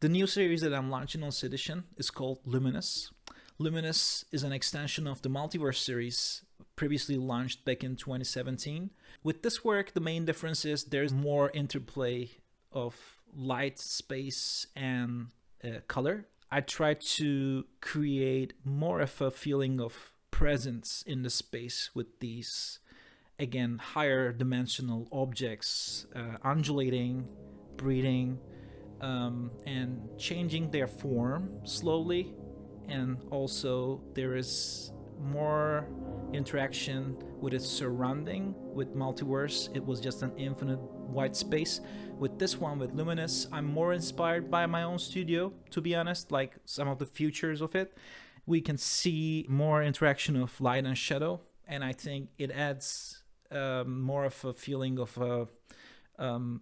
The new series that I'm launching on Sedition is called Luminous. Luminous is an extension of the Multiverse series previously launched back in 2017. With this work, the main difference is there's more interplay of light, space, and color. I try to create more of a feeling of presence in the space with these, again, higher dimensional objects undulating, breathing, and changing their form slowly. And also there is more interaction with its surrounding. With Multiverse, it was just an infinite white space. With this one, with Luminous, I'm more inspired by my own studio, to be honest, like some of the features of it. We can see more interaction of light and shadow, and I think it adds more of a feeling of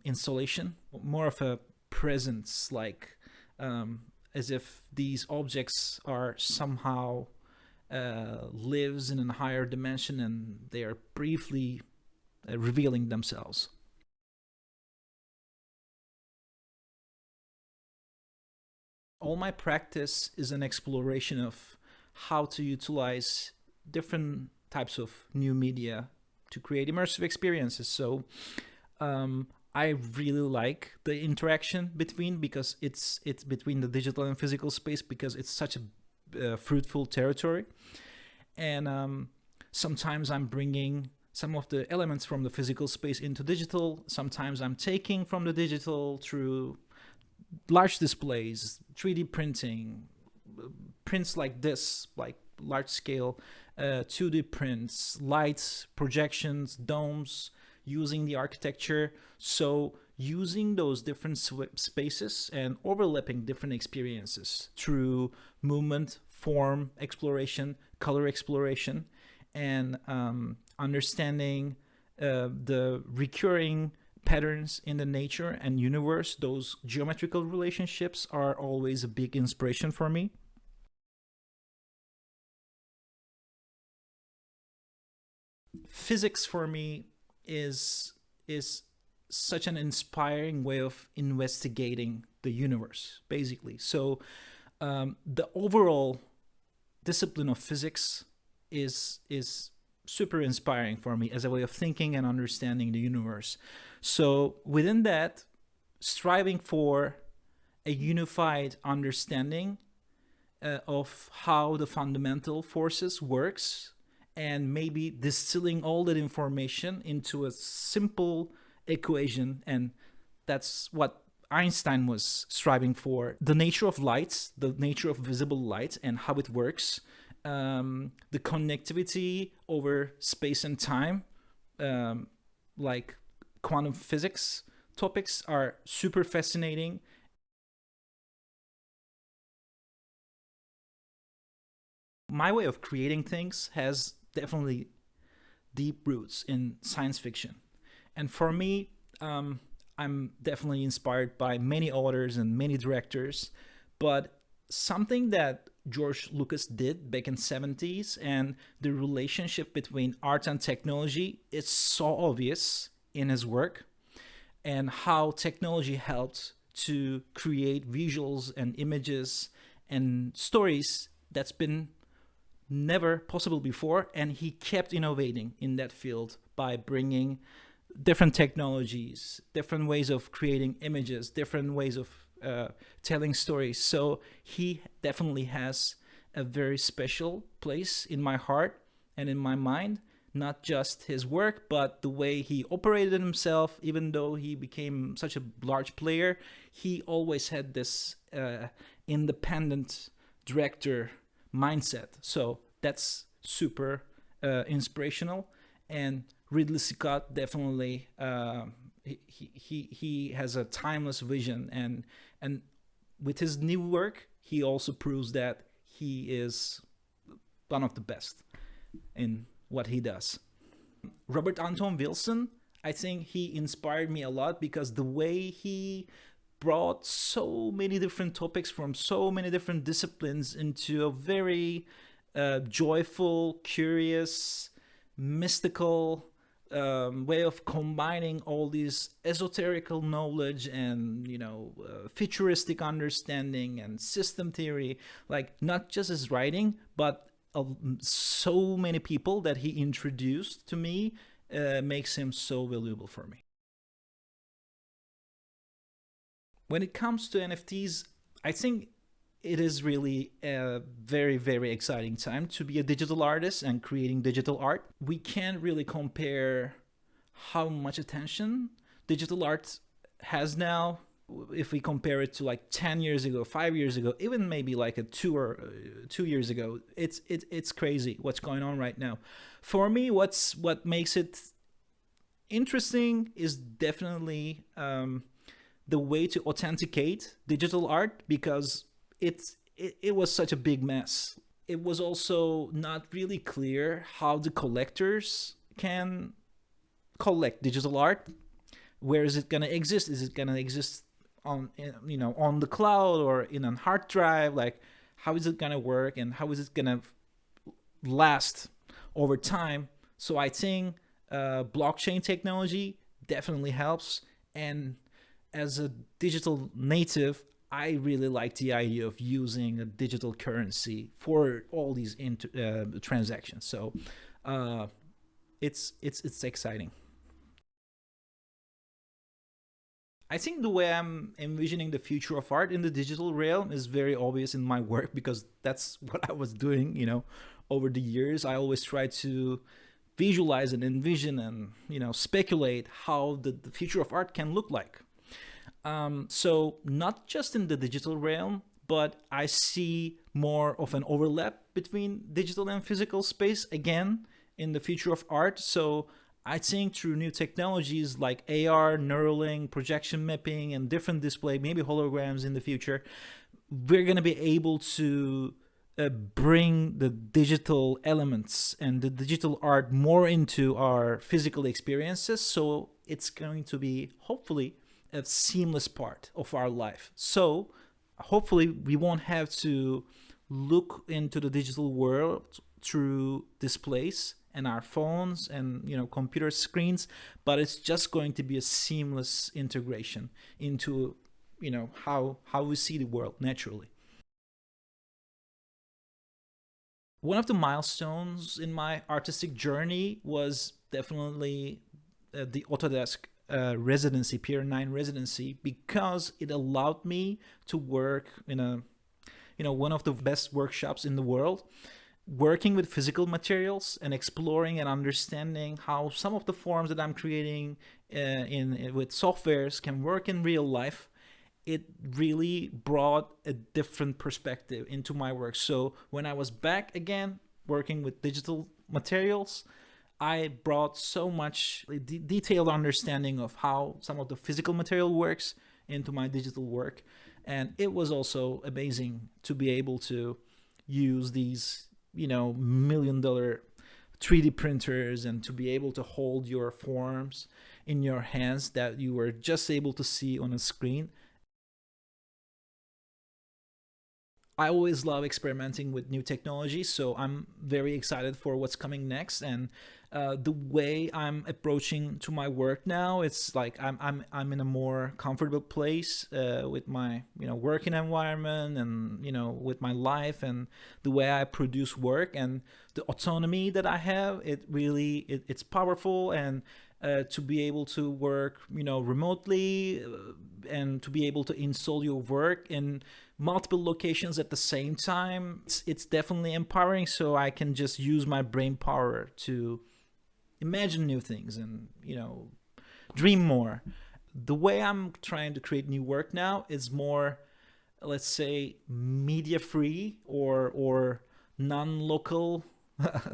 installation, more of a presence, like as if these objects are somehow lives in a higher dimension and they are briefly revealing themselves. All my practice is an exploration of how to utilize different types of new media to create immersive experiences. So I really like the interaction between, because it's between the digital and physical space, because it's such a fruitful territory. And sometimes I'm bringing some of the elements from the physical space into digital. Sometimes I'm taking from the digital through large displays, 3D printing, prints like this, like large scale 2D prints, lights, projections, domes, using the architecture. So using those different spaces and overlapping different experiences through movement, form exploration, color exploration, and understanding the recurring patterns in the nature and universe. Those geometrical relationships are always a big inspiration for me. Physics for me is such an inspiring way of investigating the universe, basically. So the overall discipline of physics is super inspiring for me as a way of thinking and understanding the universe. So within that, striving for a unified understanding of how the fundamental forces works, and maybe distilling all that information into a simple equation. And that's what Einstein was striving for. The nature of light, the nature of visible light and how it works, the connectivity over space and time, like quantum physics topics are super fascinating. My way of creating things has definitely deep roots in science fiction. And for me, I'm definitely inspired by many authors and many directors, but something that George Lucas did back in the 70s, and the relationship between art and technology is so obvious in his work, and how technology helped to create visuals and images and stories that's been never possible before. And he kept innovating in that field by bringing different technologies, different ways of creating images, different ways of telling stories. So he definitely has a very special place in my heart and in my mind. Not just his work, but the way he operated himself. Even though he became such a large player, he always had this independent director mindset. So that's super inspirational. And Ridley Scott definitely he has a timeless vision, and with his new work, he also proves that he is one of the best in what he does. Robert Anton Wilson, I think he inspired me a lot, because the way he brought so many different topics from so many different disciplines into a very joyful, curious, mystical way of combining all these esoterical knowledge and futuristic understanding and system theory, like not just his writing, but so many people that he introduced to me makes him so valuable for me. When it comes to NFTs, I think it is really a very, very exciting time to be a digital artist and creating digital art. We can't really compare how much attention digital art has now if we compare it to like 10 years ago, 5 years ago, even maybe like a 2 years ago. It's crazy what's going on right now. For me, what makes it interesting is definitely the way to authenticate digital art, because it was such a big mess. It was also not really clear how the collectors can collect digital art. Where is it going to exist? Is it going to exist on the cloud or in a hard drive? Like, how is it going to work, and how is it going to last over time? So I think blockchain technology definitely helps. And as a digital native, I really like the idea of using a digital currency for all these transactions. So it's exciting. I think the way I'm envisioning the future of art in the digital realm is very obvious in my work, because that's what I was doing, over the years. I always try to visualize and envision and, speculate how the future of art can look like. So not just in the digital realm, but I see more of an overlap between digital and physical space again in the future of art. So I think through new technologies like AR, Neuralink, projection mapping, and different display, maybe holograms in the future, we're going to be able to bring the digital elements and the digital art more into our physical experiences. So it's going to be, hopefully, a seamless part of our life. So hopefully we won't have to look into the digital world through displays and our phones and computer screens, but it's just going to be a seamless integration into how we see the world naturally. One of the milestones in my artistic journey was definitely the Autodesk residency, Pier 9 residency, because it allowed me to work in one of the best workshops in the world, working with physical materials and exploring and understanding how some of the forms that I'm creating with softwares can work in real life. It really brought a different perspective into my work. So when I was back again working with digital materials, I brought so much detailed understanding of how some of the physical material works into my digital work. And it was also amazing to be able to use these $1 million 3D printers and to be able to hold your forms in your hands that you were just able to see on a screen. I always love experimenting with new technology, so I'm very excited for what's coming next. And the way I'm approaching to my work now, it's like I'm in a more comfortable place with my working environment and with my life and the way I produce work and the autonomy that I have. It's powerful, and to be able to work remotely and to be able to install your work in multiple locations at the same time, it's definitely empowering. So I can just use my brain power to imagine new things and dream more. The way I'm trying to create new work now is more, let's say, media free or non-local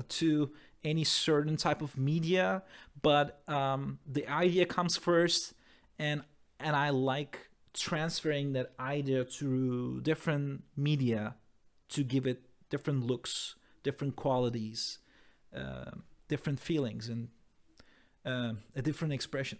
to any certain type of media, but the idea comes first, and I like transferring that idea to different media to give it different looks, different qualities, different feelings, and a different expression.